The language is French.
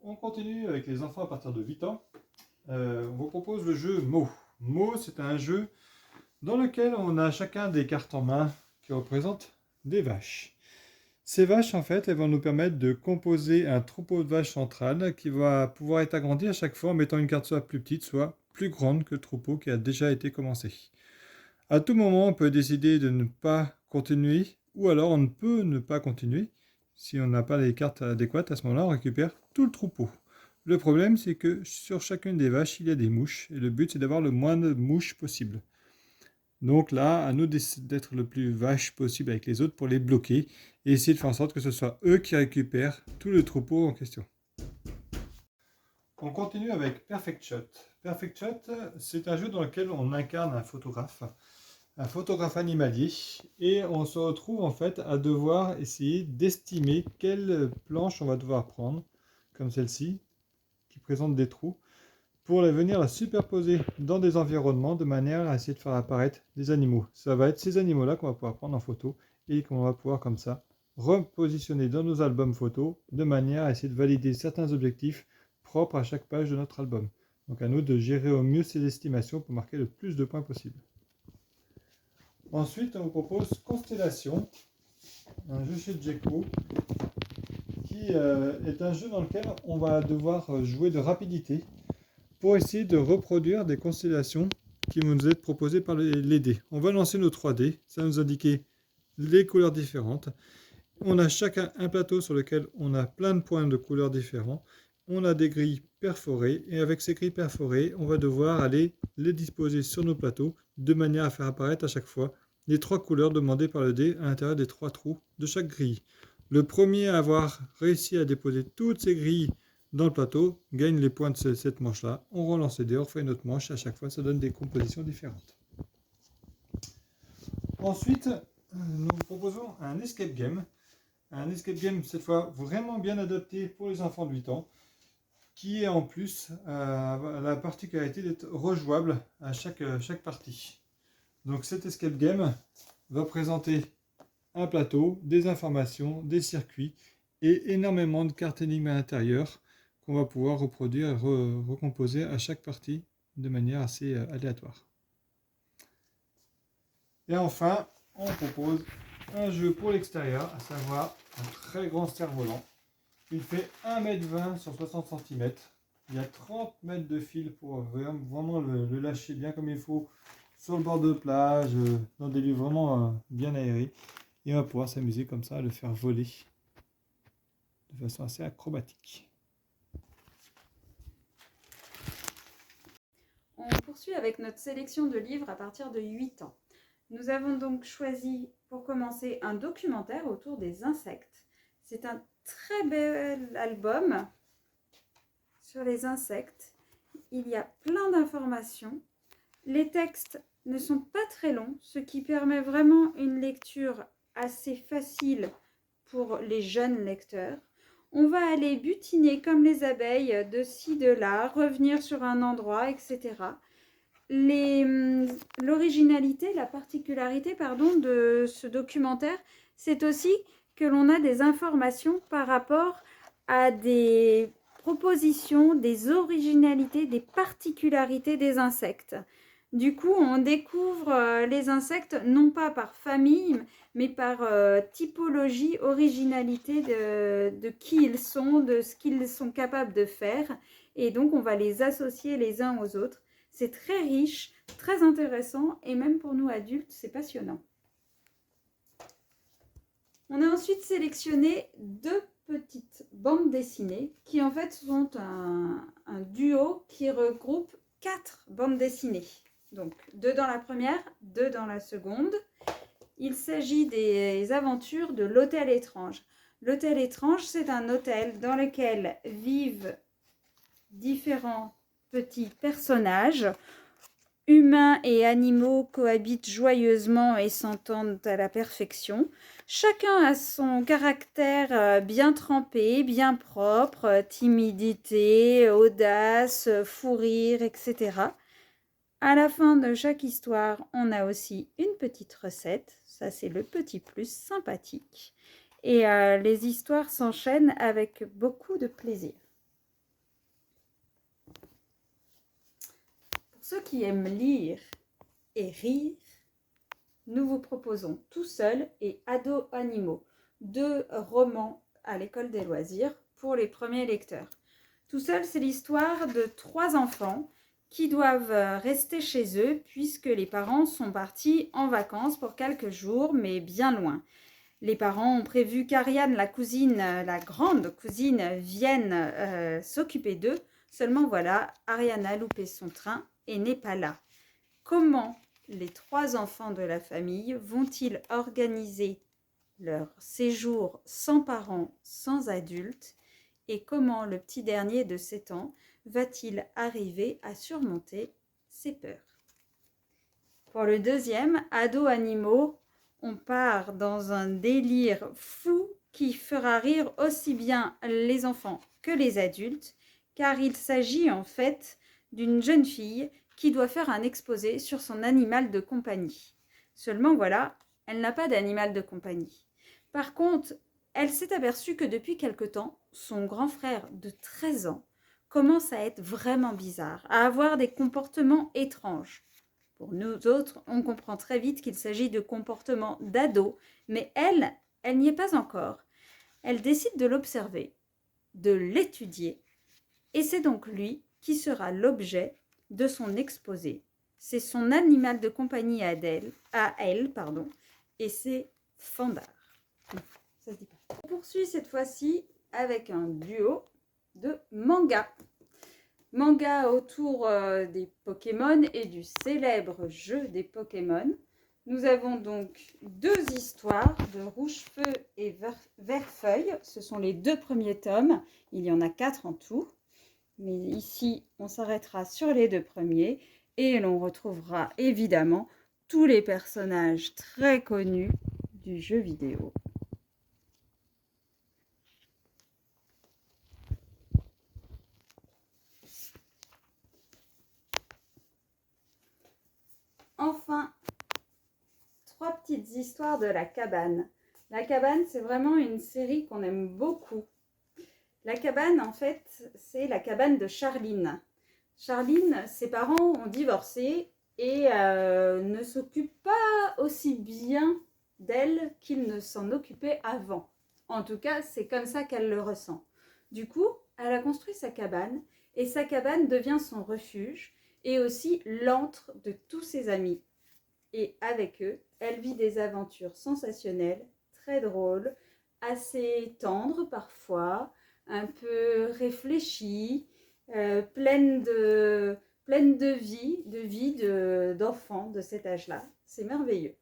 On continue avec les enfants à partir de 8 ans. On vous propose le jeu Mots. Mots, c'est un jeu dans lequel on a chacun des cartes en main qui représentent des vaches. Ces vaches, en fait, elles vont nous permettre de composer un troupeau de vaches centrales qui va pouvoir être agrandi à chaque fois en mettant une carte soit plus petite, soit plus grande que le troupeau qui a déjà été commencé. À tout moment, on peut décider de ne pas continuer ou alors on ne peut ne pas continuer. Si on n'a pas les cartes adéquates, à ce moment-là, on récupère tout le troupeau. Le problème, c'est que sur chacune des vaches, il y a des mouches et le but, c'est d'avoir le moins de mouches possible. Donc là, à nous d'être le plus vache possible avec les autres pour les bloquer et essayer de faire en sorte que ce soit eux qui récupèrent tout le troupeau en question. On continue avec Perfect Shot. Perfect Shot, c'est un jeu dans lequel on incarne un photographe animalier, et on se retrouve en fait à devoir essayer d'estimer quelle planche on va devoir prendre, comme celle-ci, qui présente des trous, pour venir la superposer dans des environnements de manière à essayer de faire apparaître des animaux. Ça va être ces animaux-là qu'on va pouvoir prendre en photo et qu'on va pouvoir comme ça repositionner dans nos albums photos de manière à essayer de valider certains objectifs propres à chaque page de notre album. Donc à nous de gérer au mieux ces estimations pour marquer le plus de points possible. Ensuite, on vous propose Constellation, un jeu chez Djeco, qui est un jeu dans lequel on va devoir jouer de rapidité pour essayer de reproduire des constellations qui vont nous être proposées par les dés. On va lancer nos 3 dés, ça va nous indiquer les couleurs différentes. On a chacun un plateau sur lequel on a plein de points de couleurs différents. On a des grilles perforées et avec ces grilles perforées, on va devoir aller les disposer sur nos plateaux de manière à faire apparaître à chaque fois les 3 couleurs demandées par le dé à l'intérieur des 3 trous de chaque grille. Le premier à avoir réussi à déposer toutes ces grilles dans le plateau gagne les points de cette manche-là. On relance les dés, on refait une autre manche, à chaque fois ça donne des compositions différentes. Ensuite, nous vous proposons un escape game. Un escape game, cette fois, vraiment bien adapté pour les enfants de 8 ans, qui est en plus la particularité d'être rejouable à chaque partie. Donc cet escape game va présenter un plateau, des informations, des circuits et énormément de cartes énigmes à l'intérieur qu'on va pouvoir reproduire et recomposer à chaque partie de manière assez aléatoire. Et enfin, on propose un jeu pour l'extérieur, à savoir un très grand cerf-volant. Il fait 1,20 m sur 60 cm. Il y a 30 mètres de fil pour vraiment le lâcher bien comme il faut sur le bord de plage, dans des lieux vraiment bien aérés. Et on va pouvoir s'amuser comme ça à le faire voler de façon assez acrobatique. On poursuit avec notre sélection de livres à partir de 8 ans. Nous avons donc choisi pour commencer un documentaire autour des insectes. C'est un très bel album sur les insectes. Il y a plein d'informations. Les textes ne sont pas très longs, ce qui permet vraiment une lecture assez facile pour les jeunes lecteurs. On va aller butiner comme les abeilles de ci, de là, revenir sur un endroit, etc. L'originalité, la particularité de ce documentaire, c'est aussi que l'on a des informations par rapport à des propositions, des originalités, des particularités des insectes. Du coup, on découvre les insectes non pas par famille, mais par typologie, originalité de qui ils sont, de ce qu'ils sont capables de faire. Et donc, on va les associer les uns aux autres. C'est très riche, très intéressant et même pour nous adultes, c'est passionnant. On a ensuite sélectionné 2 petites bandes dessinées qui en fait sont un duo qui regroupe 4 bandes dessinées. Donc 2 dans la première, 2 dans la seconde. Il s'agit des aventures de l'Hôtel Étrange. L'Hôtel Étrange, c'est un hôtel dans lequel vivent différents petits personnages. Humains et animaux cohabitent joyeusement et s'entendent à la perfection. Chacun a son caractère bien trempé, bien propre, timidité, audace, fou rire, etc. À la fin de chaque histoire, on a aussi une petite recette. Ça, c'est le petit plus sympathique. Et les histoires s'enchaînent avec beaucoup de plaisir. ceux qui aiment lire et rire, nous vous proposons Tout seul et Ados animaux, 2 romans à l'école des loisirs pour les premiers lecteurs. Tout seul, c'est l'histoire de 3 enfants qui doivent rester chez eux puisque les parents sont partis en vacances pour quelques jours, mais bien loin. Les parents ont prévu qu'Ariane, la cousine, la grande cousine, vienne s'occuper d'eux. Seulement voilà, Ariane a loupé son train et n'est pas là. Comment les 3 enfants de la famille vont-ils organiser leur séjour sans parents, sans adultes, et comment le petit dernier de 7 ans va-t-il arriver à surmonter ses peurs? Pour le deuxième, Ados animaux, on part dans un délire fou qui fera rire aussi bien les enfants que les adultes, car il s'agit en fait d'une jeune fille qui doit faire un exposé sur son animal de compagnie. Seulement voilà, elle n'a pas d'animal de compagnie. Par contre, elle s'est aperçue que depuis quelque temps, son grand frère de 13 ans commence à être vraiment bizarre, à avoir des comportements étranges. Pour nous autres, on comprend très vite qu'il s'agit de comportements d'ado, mais elle n'y est pas encore. Elle décide de l'observer, de l'étudier, et c'est donc lui qui sera l'objet de son exposé. C'est son animal de compagnie à elle, et c'est Fandard. Ça se dit pas. On poursuit cette fois-ci avec un duo de manga. Manga autour des Pokémon et du célèbre jeu des Pokémon. Nous avons donc 2 histoires de Rouge-Feu et Vert-Feuille. Ce sont les 2 premiers tomes. Il y en a 4 en tout. Mais ici, on s'arrêtera sur les 2 premiers. Et l'on retrouvera évidemment tous les personnages très connus du jeu vidéo. Enfin, 3 petites histoires de La Cabane. La Cabane, c'est vraiment une série qu'on aime beaucoup. La Cabane, en fait, c'est la cabane de Charline. Charline, ses parents ont divorcé et ne s'occupent pas aussi bien d'elle qu'ils ne s'en occupaient avant. En tout cas, c'est comme ça qu'elle le ressent. Du coup, elle a construit sa cabane et sa cabane devient son refuge et aussi l'antre de tous ses amis. Et avec eux, elle vit des aventures sensationnelles, très drôles, assez tendres parfois, un peu réfléchies, pleines de vie d'enfants de cet âge-là. C'est merveilleux.